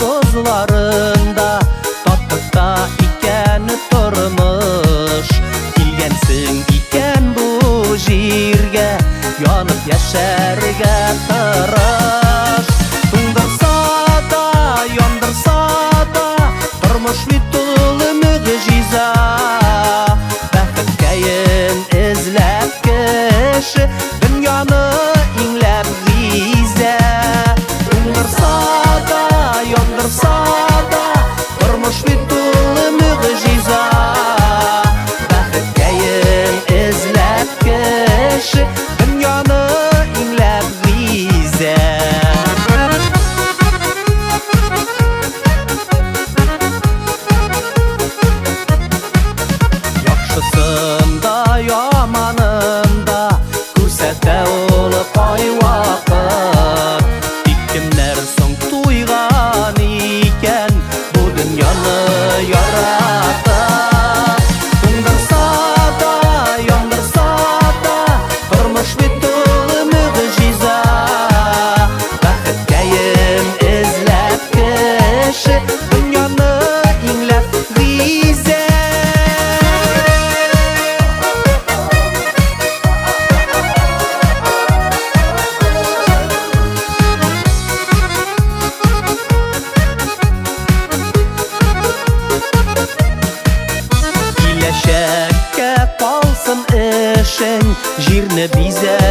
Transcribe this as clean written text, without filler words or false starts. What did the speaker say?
yıldızlarında tatlıkta iken turmuş. Kilgensin iken bu jirge yanıp yaşarga tırış. Tundırsa da yandırsa da turmuş litulu mügjiza. Bäxtkeyin izlep kişi dünyany inglep gize. Tundırsa da yandırsa da turmuş litulu mügjiza. Bäxtkeyin izlep kişi dünyany inglep gize. Yaxşısında yamanında күрсәтә ул кайвакыт. Кимнәр соң туйган икән бу дөньяны яратып. Туңдырса да, яндырса да тормыш бит ул мөгҗиза. Бәхеткәен эзләп кеше дөньяны иңләп гизә. Киләчәккә калсын эшең, җирне бизә